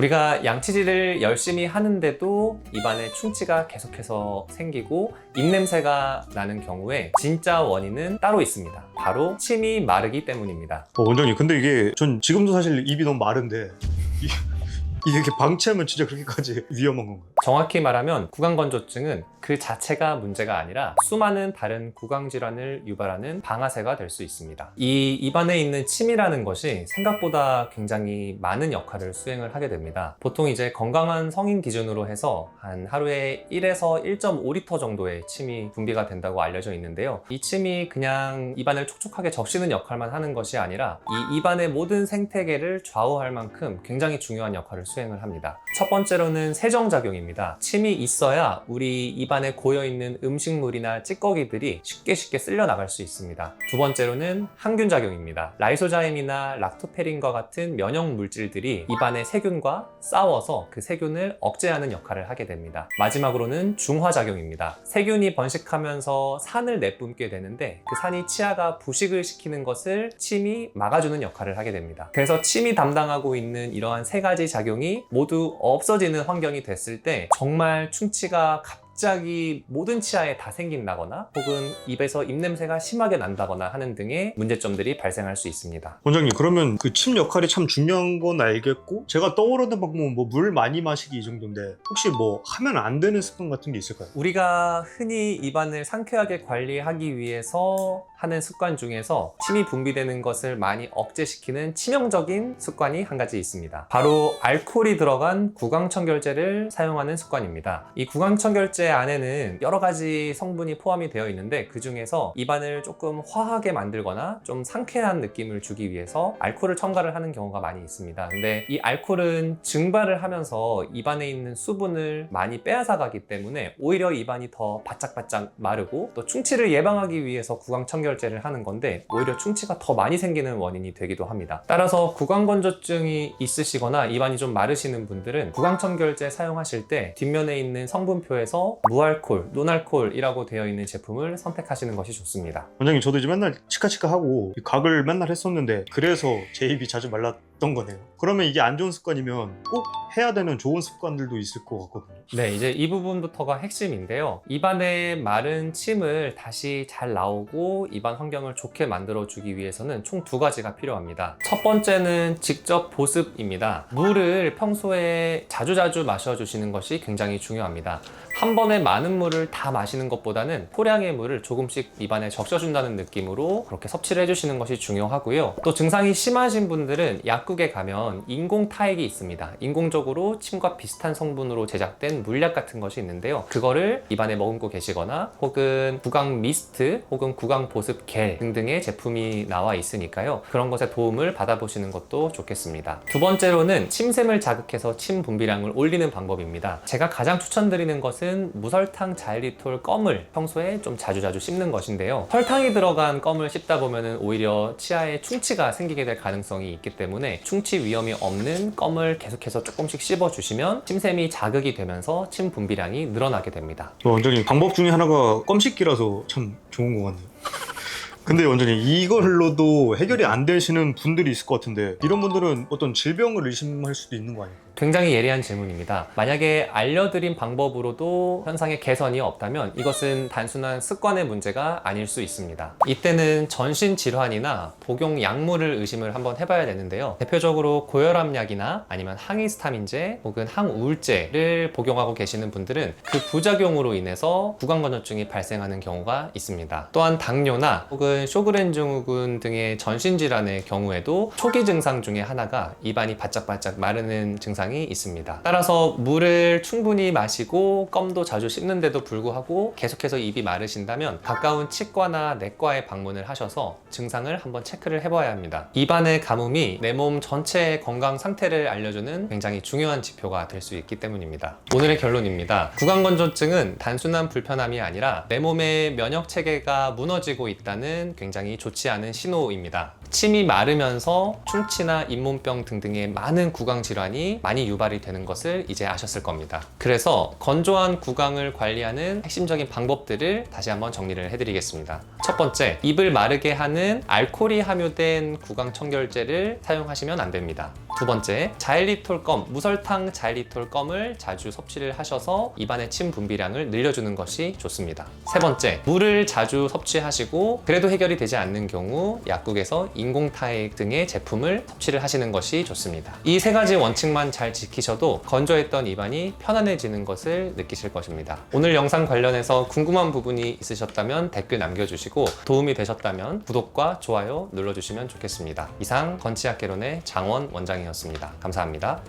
우리가 양치질을 열심히 하는데도 입안에 충치가 계속해서 생기고 입냄새가 나는 경우에 진짜 원인은 따로 있습니다. 바로 침이 마르기 때문입니다. 원장님, 근데 이게 전 지금도 사실 입이 너무 마른데 이게 이렇게 방치하면 진짜 그렇게까지 위험한 건가요? 정확히 말하면 구강건조증은 그 자체가 문제가 아니라 수많은 다른 구강질환을 유발하는 방아쇠가 될 수 있습니다. 이 입안에 있는 침이라는 것이 생각보다 굉장히 많은 역할을 수행을 하게 됩니다. 보통 이제 건강한 성인 기준으로 해서 한 하루에 1에서 1.5리터 정도의 침이 분비가 된다고 알려져 있는데요. 이 침이 그냥 입안을 촉촉하게 적시는 역할만 하는 것이 아니라 이 입안의 모든 생태계를 좌우할 만큼 굉장히 중요한 역할을 수행을 합니다. 첫 번째로는 세정작용입니다. 침이 있어야 우리 입안에 고여있는 음식물이나 찌꺼기들이 쉽게 쓸려 나갈 수 있습니다. 두 번째로는 항균작용입니다. 라이소자임이나 락토페린과 같은 면역 물질들이 입안의 세균과 싸워서 그 세균을 억제하는 역할을 하게 됩니다. 마지막으로는 중화작용입니다. 세균이 번식하면서 산을 내뿜게 되는데 그 산이 치아가 부식을 시키는 것을 침이 막아주는 역할을 하게 됩니다. 그래서 침이 담당하고 있는 이러한 세 가지 작용이 모두 없어지는 환경이 됐을 때 정말 충치가 갑자기 모든 치아에 다 생긴다거나 혹은 입에서 입냄새가 심하게 난다거나 하는 등의 문제점들이 발생할 수 있습니다. 원장님, 그러면 그 침 역할이 참 중요한 건 알겠고, 제가 떠오르는 방법은 뭐 물 많이 마시기 이 정도인데 혹시 뭐 하면 안 되는 습관 같은 게 있을까요? 우리가 흔히 입안을 상쾌하게 관리하기 위해서 하는 습관 중에서 침이 분비되는 것을 많이 억제시키는 치명적인 습관이 한 가지 있습니다. 바로 알코올이 들어간 구강청결제를 사용하는 습관입니다. 이 구강청결제 안에는 여러 가지 성분이 포함이 되어 있는데 그 중에서 입안을 조금 화하게 만들거나 좀 상쾌한 느낌을 주기 위해서 알코올을 첨가를 하는 경우가 많이 있습니다. 근데 이 알코올은 증발을 하면서 입안에 있는 수분을 많이 빼앗아 가기 때문에 오히려 입안이 더 바짝바짝 마르고 또 충치를 예방하기 위해서 구강청결제를 하는 건데 오히려 충치가 더 많이 생기는 원인이 되기도 합니다. 따라서 구강건조증이 있으시거나 입안이 좀 마르시는 분들은 구강청결제 사용하실 때 뒷면에 있는 성분표에서 무알콜, 논알콜이라고 되어 있는 제품을 선택하시는 것이 좋습니다. 원장님, 저도 이제 맨날 치카치카 하고 각을 맨날 했었는데 그래서 제 입이 자주 말랐던 거네요. 그러면 이게 안 좋은 습관이면 꼭 해야 되는 좋은 습관들도 있을 것 같거든요. 네, 이제 이 부분부터가 핵심인데요. 입안에 마른 침을 다시 잘 나오고 입안 환경을 좋게 만들어주기 위해서는 총 두 가지가 필요합니다. 첫 번째는 직접 보습입니다. 물을 평소에 자주자주 마셔주시는 것이 굉장히 중요합니다. 한 번에 많은 물을 다 마시는 것보다는 소량의 물을 조금씩 입안에 적셔준다는 느낌으로 그렇게 섭취를 해주시는 것이 중요하고요. 또 증상이 심하신 분들은 약국에 가면 인공 타액이 있습니다. 인공적으로 침과 비슷한 성분으로 제작된 물약 같은 것이 있는데요. 그거를 입안에 머금고 계시거나 혹은 구강 미스트 혹은 구강 보습 겔 등등의 제품이 나와 있으니까요. 그런 것에 도움을 받아보시는 것도 좋겠습니다. 두 번째로는 침샘을 자극해서 침 분비량을 올리는 방법입니다. 제가 가장 추천드리는 것은 무설탕 자일리톨 껌을 평소에 좀 자주자주 씹는 것인데요. 설탕이 들어간 껌을 씹다 보면 오히려 치아에 충치가 생기게 될 가능성이 있기 때문에 충치 위험이 없는 껌을 계속해서 조금씩 씹어주시면 침샘이 자극이 되면서 침 분비량이 늘어나게 됩니다. 원장님, 방법 중에 하나가 껌 씹기라서 참 좋은 것 같네요. 근데 원장님, 이걸로도 해결이 안 되시는 분들이 있을 것 같은데 이런 분들은 어떤 질병을 의심할 수도 있는 거 아닐까요? 굉장히 예리한 질문입니다. 만약에 알려드린 방법으로도 현상의 개선이 없다면 이것은 단순한 습관의 문제가 아닐 수 있습니다. 이때는 전신 질환이나 복용 약물을 의심을 한번 해봐야 되는데요. 대표적으로 고혈압약이나 아니면 항히스타민제 혹은 항우울제를 복용하고 계시는 분들은 그 부작용으로 인해서 구강건조증이 발생하는 경우가 있습니다. 또한 당뇨나 혹은 쇼그렌 증후군 등의 전신 질환의 경우에도 초기 증상 중에 하나가 입안이 바짝바짝 마르는 증상이 있습니다. 따라서 물을 충분히 마시고 껌도 자주 씹는데도 불구하고 계속해서 입이 마르신다면 가까운 치과나 내과에 방문을 하셔서 증상을 한번 체크를 해봐야 합니다. 입안의 가뭄이 내 몸 전체의 건강 상태를 알려주는 굉장히 중요한 지표가 될 수 있기 때문입니다. 오늘의 결론입니다. 구강건조증은 단순한 불편함이 아니라 내 몸의 면역 체계가 무너지고 있다는 굉장히 좋지 않은 신호입니다. 침이 마르면서 충치나 잇몸병 등등의 많은 구강 질환이 많이 유발이 되는 것을 이제 아셨을 겁니다. 그래서 건조한 구강을 관리하는 핵심적인 방법들을 다시 한번 정리를 해드리겠습니다. 첫 번째, 입을 마르게 하는 알코올이 함유된 구강 청결제를 사용하시면 안 됩니다. 두 번째, 자일리톨 껌, 무설탕 자일리톨 껌을 자주 섭취를 하셔서 입안의 침 분비량을 늘려주는 것이 좋습니다. 세 번째, 물을 자주 섭취하시고 그래도 해결이 되지 않는 경우 약국에서 인공타액 등의 제품을 섭취를 하시는 것이 좋습니다. 이 세 가지 원칙만 잘 지키셔도 건조했던 입안이 편안해지는 것을 느끼실 것입니다. 오늘 영상 관련해서 궁금한 부분이 있으셨다면 댓글 남겨주시고 도움이 되셨다면 구독과 좋아요 눌러주시면 좋겠습니다. 이상 건치학개론의 장원 원장이었습니다. 감사합니다.